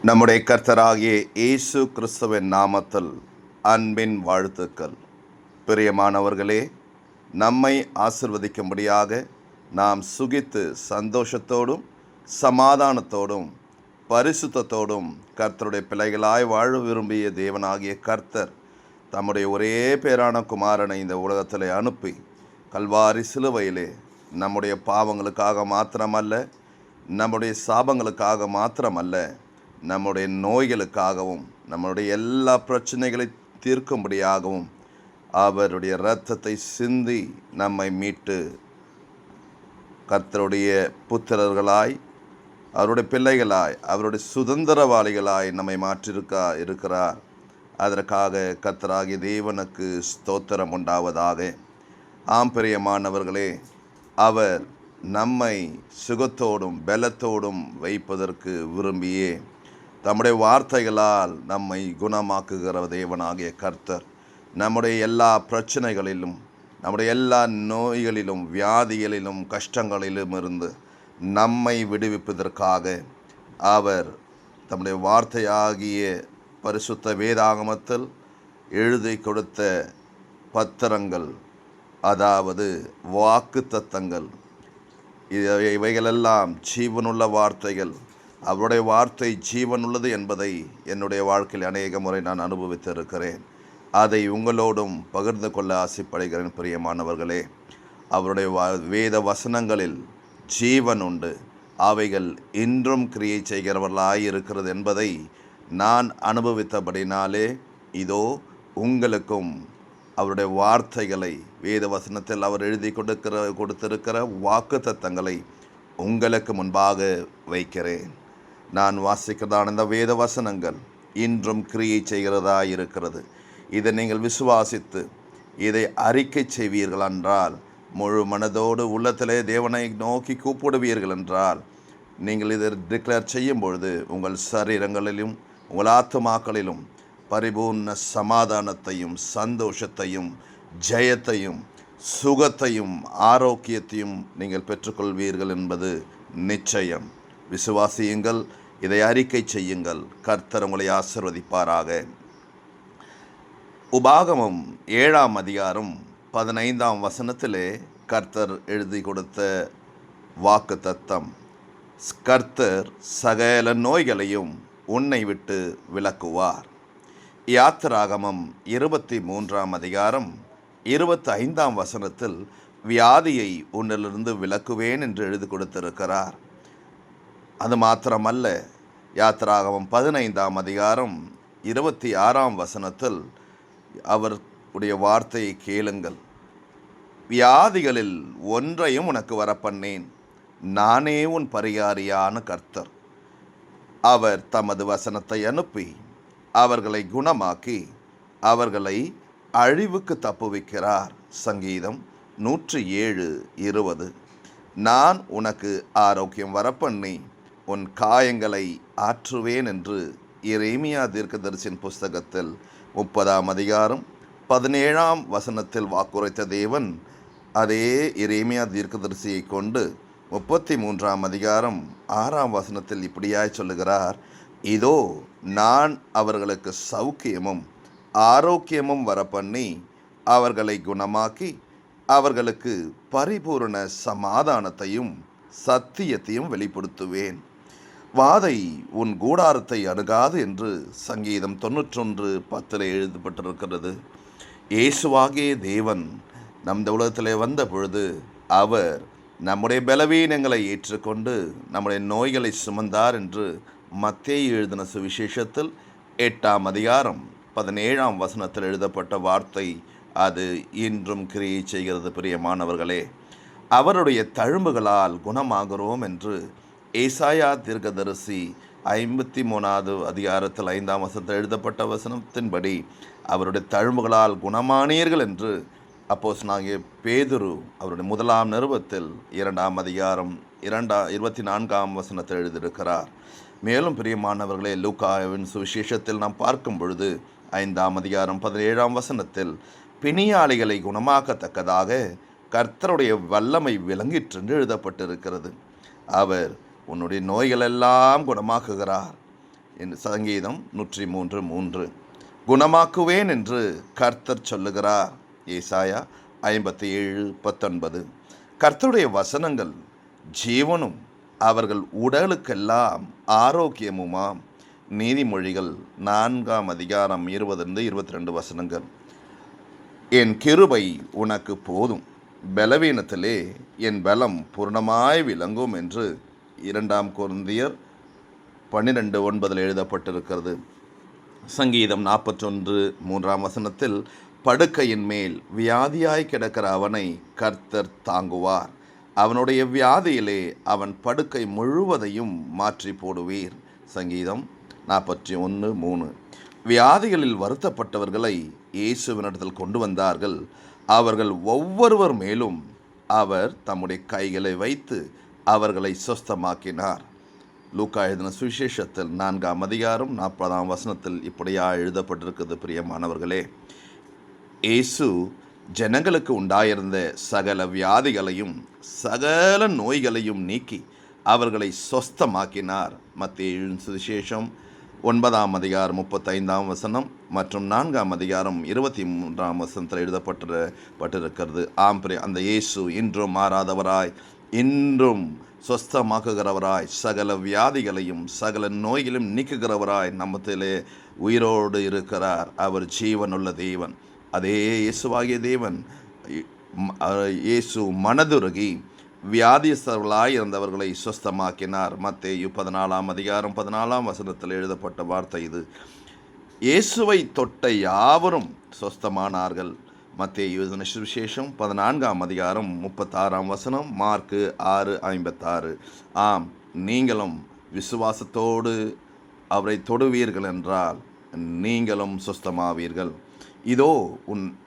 நம்முடைய கர்த்தராகிய இயேசு கிறிஸ்துவின் நாமத்தில் அன்பின் வாழ்த்துக்கள். பிரியமானவர்களே, நம்மை ஆசிர்வதிக்கும்படியாக நாம் சுகித்து சந்தோஷத்தோடும் சமாதானத்தோடும் பரிசுத்தத்தோடும் கர்த்தருடைய பிள்ளைகளாய் வாழ விரும்பிய தேவனாகிய கர்த்தர் தம்முடைய ஒரே பேரான குமாரனை இந்த உலகத்தில் அனுப்பி கல்வாரி சிலுவையிலே நம்முடைய பாவங்களுக்காக மாத்திரமல்ல, நம்முடைய சாபங்களுக்காக மாத்திரமல்ல, நம்முடைய நோய்களுக்காகவும் நம்முடைய எல்லா பிரச்சனைகளை தீர்க்கும்படியாகவும் அவருடைய இரத்தத்தை சிந்தி நம்மை மீட்டு கர்த்தருடைய புத்திரர்களாய், அவருடைய பிள்ளைகளாய், அவருடைய சுதந்திரவாளிகளாய் நம்மை இருக்கிறார். அதற்காக கர்த்தராகிய தேவனுக்கு ஸ்தோத்திரம் உண்டாவதாக. ஆம் பிரியமானவர்களே, அவர் நம்மை சுகத்தோடும் பலத்தோடும் வைப்பதற்கு விரும்பியே தம்முடைய வார்த்தைகளால் நம்மை குணமாக்குகிற தேவனாகிய கர்த்தர் நம்முடைய எல்லா பிரச்சனைகளிலும், நம்முடைய எல்லா நோய்களிலும், வியாதிகளிலும், கஷ்டங்களிலும் இருந்து நம்மை விடுவிப்பதற்காக அவர் தம்முடைய வார்த்தையாகிய பரிசுத்த வேதாகமத்தில் எழுதி கொடுத்த பத்திரங்கள், அதாவது வாக்கு தத்தங்கள், இவைகளெல்லாம் ஜீவனுள்ள வார்த்தைகள். அவருடைய வார்த்தை ஜீவன் உள்ளது என்பதை என்னுடைய வாழ்க்கையில் அநேக முறை நான் அனுபவித்திருக்கிறேன். அதை உங்களோடும் பகிர்ந்து கொள்ள ஆசைப்படுகிறேன். பிரியமானவர்களே, அவருடைய வேத வசனங்களில் ஜீவன் உண்டு, அவைகள் இன்றும் கிரியை செய்கிறவர்களாய் இருக்கிறது என்பதை நான் அனுபவித்தபடினாலே இதோ உங்களுக்கும் அவருடைய வார்த்தைகளை, வேத வசனத்தில் அவர் எழுதி கொடுத்திருக்கிற வாக்கு தத்தங்களை உங்களுக்கு முன்பாக வைக்கிறேன். நான் வாசிக்கிறதான இந்த வேத வசனங்கள் இன்றும் கிரியை செய்கிறதா இருக்கிறது. இதை நீங்கள் விசுவாசித்து இதை அறிக்கை செய்வீர்கள் என்றால், முழு மனதோடு உள்ளத்திலே தேவனை நோக்கி கூப்பிடுவீர்கள் என்றால், நீங்கள் இதை டிக்ளேர் செய்யும் பொழுது உங்கள் சரீரங்களிலும் உங்கள் ஆத்துமாக்களிலும் பரிபூர்ண சமாதானத்தையும் சந்தோஷத்தையும் ஜெயத்தையும் சுகத்தையும் ஆரோக்கியத்தையும் நீங்கள் பெற்றுக்கொள்வீர்கள் என்பது நிச்சயம். விசுவாசியுங்கள், இதை அறிக்கை செய்யுங்கள். கர்த்தர் உங்களை ஆசீர்வதிப்பாராக. உபாகமம் 7ஆம் அதிகாரம் 15ஆம் வசனத்திலே கர்த்தர் எழுதி கொடுத்த வாக்கு தத்தம், கர்த்தர் சகல நோய்களையும் உன்னை விட்டு விலக்குவார். யாத்திராகமம் 23ஆம் அதிகாரம் 25ஆம் வசனத்தில் வியாதியை உன்னிலிருந்து விலக்குவேன் என்று எழுதி கொடுத்திருக்கிறார். அது மாத்திரமல்ல, யாத்திராகமம் 15ஆம் அதிகாரம் 26ஆம் வசனத்தில் அவருடைய வார்த்தையை கேளுங்கள், வியாதிகளில் ஒன்றையும் உனக்கு வரப்பண்ணேன், நானே உன் பரிகாரியான கர்த்தர். அவர் தமது வசனத்தை அனுப்பி அவர்களை குணமாக்கி அவர்களை அழிவுக்கு தப்புவிக்கிறார். சங்கீதம் 107:20. நான் உனக்கு ஆரோக்கியம் வரப்பண்ணி உன் காயங்களை ஆற்றுவேன் என்று எரேமியா தீர்க்கதரிசியின் புஸ்தகத்தில் 30ஆம் அதிகாரம் 17ஆம் வசனத்தில் வாக்குரைத்த தேவன் அதே எரேமியா தீர்க்கதரிசியை கொண்டு 33ஆம் அதிகாரம் 6ஆம் வசனத்தில் இப்படியாய் சொல்லுகிறார், இதோ நான் அவர்களுக்கு சௌக்கியமும் ஆரோக்கியமும் வரப்பண்ணி அவர்களை குணமாக்கி அவர்களுக்கு பரிபூரண சமாதானத்தையும் சத்தியத்தையும் வெளிப்படுத்துவேன். வாதை உன் கூடாரத்தை அணுகாது என்று சங்கீதம் 91:10 எழுதப்பட்டிருக்கிறது. இயேசுவாகிய தேவன் நம் உலகத்திலே வந்த பொழுது அவர் நம்முடைய பலவீனங்களை ஏற்றுக்கொண்டு நம்முடைய நோய்களை சுமந்தார் என்று மத்தேயு எழுதின சுவிசேஷத்தில் 8ஆம் அதிகாரம் 17ஆம் வசனத்தில் எழுதப்பட்ட வார்த்தை அது இன்றும் கிரியை செய்கிறது. பிரியமானவர்களே, அவருடைய தழும்புகளால் குணமாகிறோம் என்று ஏசாயா தீர்க்கதரிசி 53ஆவது அதிகாரத்தில் 5ஆம் வசனத்தில் எழுதப்பட்ட வசனத்தின்படி அவருடைய தழும்புகளால் குணமானீர்கள் என்று அப்போஸ்தலனாகிய பேதுரு அவருடைய 1ஆம் நிருபத்தில் 2ஆம் அதிகாரம் 24ஆம் வசனத்தில் எழுதியிருக்கிறார். மேலும் பிரியமானவர்களே, லூக்காவின் சுவிசேஷத்தில் நாம் பார்க்கும் பொழுது 5ஆம் அதிகாரம் 17ஆம் வசனத்தில் பிணியாளிகளை குணமாக்கத்தக்கதாக கர்த்தருடைய வல்லமை விளங்கிற்று என்று எழுதப்பட்டிருக்கிறது. அவர் உன்னுடைய நோய்களெல்லாம் குணமாக்குகிறார். சங்கீதம் 103:3. குணமாக்குவேன் என்று கர்த்தர் சொல்லுகிறார். ஏசாயா 57:19. கர்த்தருடைய வசனங்கள் ஜீவனும் அவர்கள் உடலுக்கெல்லாம் ஆரோக்கியமுமாம். நீதிமொழிகள் 4:20-22 வசனங்கள். என் கிருபை உனக்கு போதும், பலவீனத்திலே என் பலம் பூர்ணமாய் விளங்கும் என்று 2 கொரிந்தியர் 12:9 எழுதப்பட்டிருக்கிறது. சங்கீதம் 41:3 வசனத்தில் படுக்கையின் மேல் வியாதியாய் கிடக்கிற அவனை கர்த்தர் தாங்குவார், அவனுடைய வியாதியிலே அவன் படுக்கை முழுவதையும் மாற்றி போடுவீர். சங்கீதம் 41:3. வியாதிகளில் வருத்தப்பட்டவர்களை இயேசுவினிடத்தில் கொண்டு வந்தார்கள். அவர்கள் ஒவ்வொருவர் மேலும் அவர் தம்முடைய கைகளை வைத்து அவர்களை சொஸ்தமாக்கினார். லூக்கா எழுதின சுவிசேஷத்தில் 4:40 வசனத்தில் இப்படியா எழுதப்பட்டிருக்கிறது. பிரியமானவர்களே, இயேசு ஜனங்களுக்கு உண்டாயிருந்த சகல வியாதிகளையும் சகல நோய்களையும் நீக்கி அவர்களை சொஸ்தமாக்கினார். மத்தேயு சுவிசேஷம் 9:35 வசனம் மற்றும் 4:23 வசனத்தில் எழுதப்பட்டிருக்கிறது. அந்த இயேசு இன்றும் மாறாதவராய், இன்றும் சொஸ்தமாக்குகிறவராய், சகல வியாதிகளையும் சகல நோய்களையும் நீக்குகிறவராய் நம்மத்திலே உயிரோடு இருக்கிறார். அவர் ஜீவனுள்ள தேவன். அதே இயேசுவாகிய தேவன் இயேசு மனதுருகி வியாதிஸ்தர்களாய் இருந்தவர்களை சொஸ்தமாக்கினார். மத்தேயு 14:14 வசனத்தில் எழுதப்பட்ட வார்த்தை இது. இயேசுவை தொட்ட யாவரும் சொஸ்தமானார்கள். மத்தேயு சுவிசேஷம் 14:36 வசனம், மார்க்கு 6:56. ஆம், நீங்களும் விசுவாசத்தோடு அவரை தொடுவீர்கள் என்றால் நீங்களும் சொஸ்தமாவீர்கள். இதோ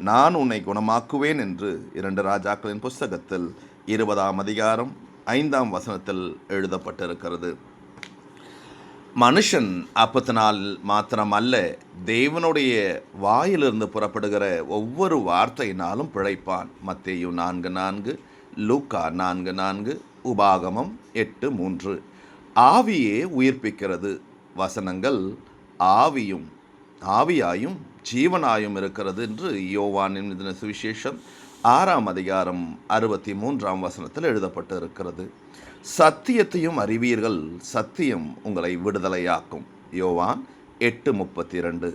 நான் உன்னை குணமாக்குவேன் என்று 2 ராஜாக்களின் புஸ்தகத்தில் 20:5 வசனத்தில் எழுதப்பட்டிருக்கிறது. மனுஷன் அப்பத்தினால் மாத்திரம் அல்ல, தேவனுடைய வாயிலிருந்து புறப்படுகிற ஒவ்வொரு வார்த்தையினாலும் பிழைப்பான். மத்தேயு 4:4, லூக்கா 4:4, உபாகமம் 8:3. ஆவியே உயிர்ப்பிக்கிறது. வசனங்கள் ஆவியாயும் ஜீவனாயும் இருக்கிறது என்று யோவானின் சுவிசேஷம் 6:63 வசனத்தில் எழுதப்பட்டு இருக்கிறது. சத்தியத்தையும் அறிவீர்கள், சத்தியம் உங்களை விடுதலையாக்கும். யோவான் 8:32.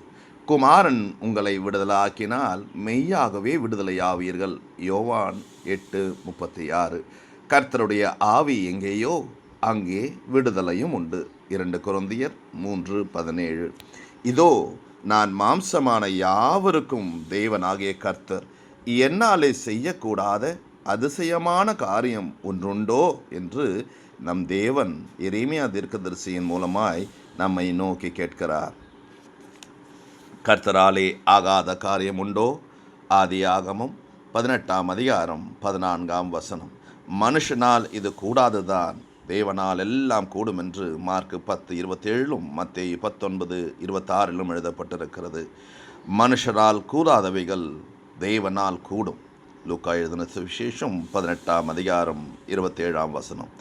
குமாரன் உங்களை விடுதலையாக்கினால் மெய்யாகவே விடுதலையாவீர்கள். யோவான் 8:36. கர்த்தருடைய ஆவி எங்கேயோ அங்கே விடுதலையும் உண்டு. 2 கொரிந்தியர் 3:17. இதோ நான் மாம்சமான யாவருக்கும் தேவனாகிய கர்த்தர், என்னாலே செய்யக்கூடாத அதிசயமான காரியம் ஒன்றுண்டோ என்று நம் தேவன் எரேமியா தீர்க்கதரிசியின் மூலமாய் நம்மை நோக்கி கேட்கிறார். கர்த்தராலே ஆகாத காரியம் உண்டோ? ஆதியாகமம் 18:14 வசனம். மனுஷனால் இது கூடாதுதான், தேவனால் எல்லாம் கூடும் என்று மார்க்கு 10:27 மத்தேயு 19:26 எழுதப்பட்டிருக்கிறது. மனுஷரால் கூடாதவைகள் தேவனால் கூடும். லூக்கா எழுதின சுவிசேஷம் 18:27 வசனம்.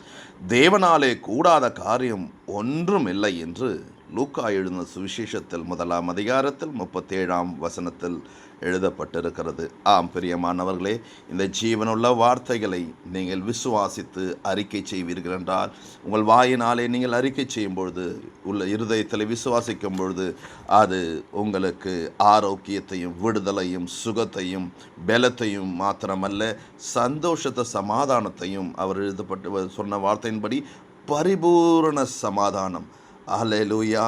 தேவனாலே கூடாத காரியம் ஒன்றும் இல்லை என்று லூக்கா எழுதின சுவிசேஷத்தில் 1 37 வசனத்தில் எழுதப்பட்டிருக்கிறது. ஆம் பிரியமானவர்களே, இந்த ஜீவனுள்ள வார்த்தைகளை நீங்கள் விசுவாசித்து அறிக்கை செய்வீர்கள் என்றால், உங்கள் வாயினாலே நீங்கள் அறிக்கை செய்யும் பொழுது, உள்ள இருதயத்தில் விசுவாசிக்கும் பொழுது, அது உங்களுக்கு ஆரோக்கியத்தையும் விடுதலையும் சுகத்தையும் பலத்தையும் மாத்திரமல்ல, சந்தோஷத்தை சமாதானத்தையும் அவர் எழுதப்பட்டு சொன்ன வார்த்தையின்படி பரிபூரண சமாதானம். அல்லேலூயா.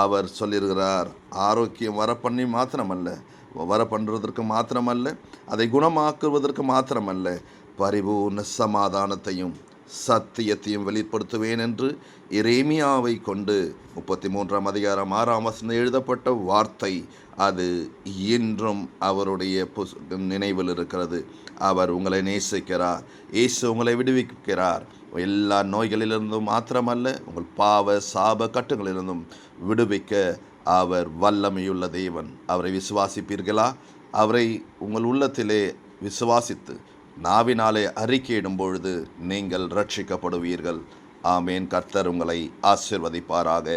அவர் சொல்லியிருக்கிறார், ஆரோக்கியம் வரப்பண்ணி மாத்திரமல்ல, வரப்பண்ணுவதற்கு மாத்திரமல்ல, அதை குணமாக்குவதற்கு மாத்திரமல்ல, பரிபூர்ண சமாதானத்தையும் சத்தியத்தையும் வெளிப்படுத்துவேன் என்று எரேமியாவை கொண்டு 33:6 எழுதப்பட்ட வார்த்தை அது இன்றும் அவருடைய நினைவில் இருக்கிறது. அவர் உங்களை நேசிக்கிறார். இயேசு உங்களை விடுவிக்கிறார். எல்லா நோய்களிலிருந்தும் மாத்திரமல்ல, உங்கள் பாவ சாப கட்டுகளிலிருந்தும் விடுவிக்க அவர் வல்லமையுள்ள தேவன். அவரை விசுவாசிப்பீர்களா? அவரை உங்கள் உள்ளத்திலே விசுவாசித்து நாவினாலே அறிக்கையிடும் பொழுது நீங்கள் ரட்சிக்கப்படுவீர்கள். ஆமேன். கர்த்தர் உங்களை ஆசீர்வதிப்பாராக.